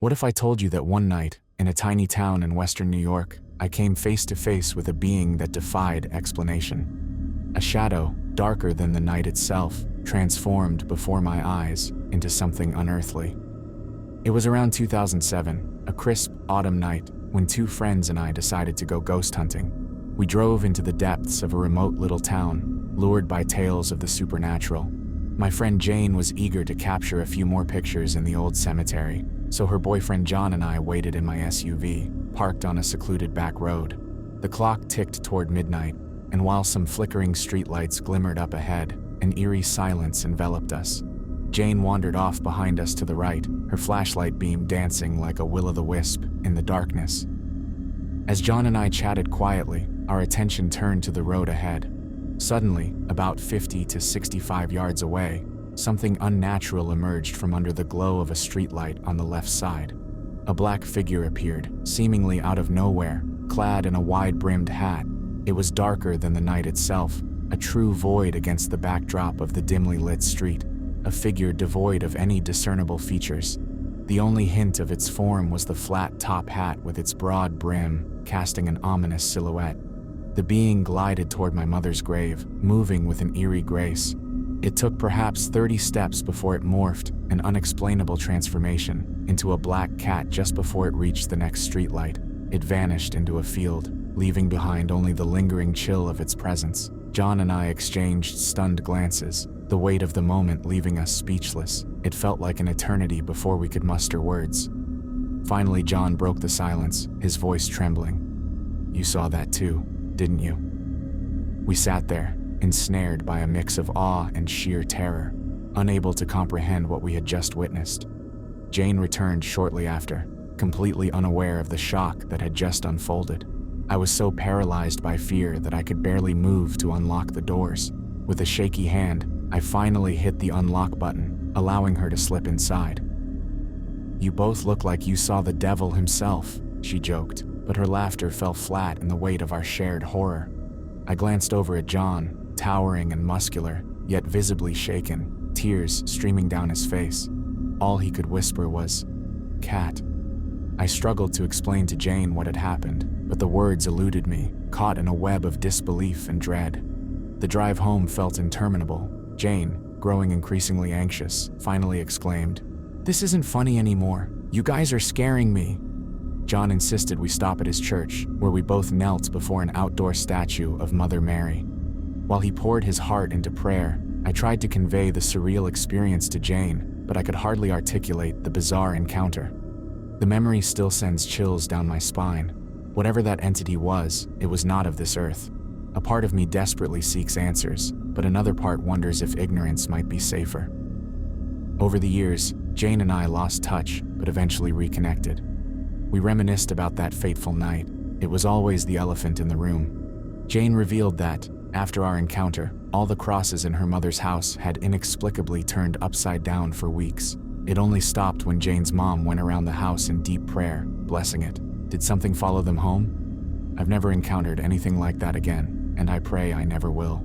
What if I told you that one night, in a tiny town in western New York, I came face to face with a being that defied explanation? A shadow, darker than the night itself, transformed before my eyes into something unearthly. It was around 2007, a crisp autumn night, when two friends and I decided to go ghost hunting. We drove into the depths of a remote little town, lured by tales of the supernatural. My friend Jane was eager to capture a few more pictures in the old cemetery, so her boyfriend John and I waited in my SUV, parked on a secluded back road. The clock ticked toward midnight, and while some flickering streetlights glimmered up ahead, an eerie silence enveloped us. Jane wandered off behind us to the right, her flashlight beam dancing like a will-o'-the-wisp in the darkness. As John and I chatted quietly, our attention turned to the road ahead. Suddenly, about 50 to 65 yards away, something unnatural emerged from under the glow of a streetlight on the left side. A black figure appeared, seemingly out of nowhere, clad in a wide-brimmed hat. It was darker than the night itself, a true void against the backdrop of the dimly lit street, a figure devoid of any discernible features. The only hint of its form was the flat top hat with its broad brim, casting an ominous silhouette. The being glided toward my mother's grave, moving with an eerie grace. It took perhaps 30 steps before it morphed, an unexplainable transformation, into a black cat just before it reached the next streetlight. It vanished into a field, leaving behind only the lingering chill of its presence. John and I exchanged stunned glances, the weight of the moment leaving us speechless. It felt like an eternity before we could muster words. Finally, John broke the silence, his voice trembling. "You saw that too, didn't you?" We sat there, ensnared by a mix of awe and sheer terror, unable to comprehend what we had just witnessed. Jane returned shortly after, completely unaware of the shock that had just unfolded. I was so paralyzed by fear that I could barely move to unlock the doors. With a shaky hand, I finally hit the unlock button, allowing her to slip inside. "You both look like you saw the devil himself," she joked, but her laughter fell flat in the weight of our shared horror. I glanced over at John, towering and muscular, yet visibly shaken, tears streaming down his face. All he could whisper was, "Cat." I struggled to explain to Jane what had happened, but the words eluded me, caught in a web of disbelief and dread. The drive home felt interminable. Jane, growing increasingly anxious, finally exclaimed, "This isn't funny anymore. You guys are scaring me." John insisted we stop at his church, where we both knelt before an outdoor statue of Mother Mary. While he poured his heart into prayer, I tried to convey the surreal experience to Jane, but I could hardly articulate the bizarre encounter. The memory still sends chills down my spine. Whatever that entity was, it was not of this earth. A part of me desperately seeks answers, but another part wonders if ignorance might be safer. Over the years, Jane and I lost touch, but eventually reconnected. We reminisced about that fateful night. It was always the elephant in the room. Jane revealed that, after our encounter, all the crosses in her mother's house had inexplicably turned upside down for weeks. It only stopped when Jane's mom went around the house in deep prayer, blessing it. Did something follow them home? I've never encountered anything like that again, and I pray I never will.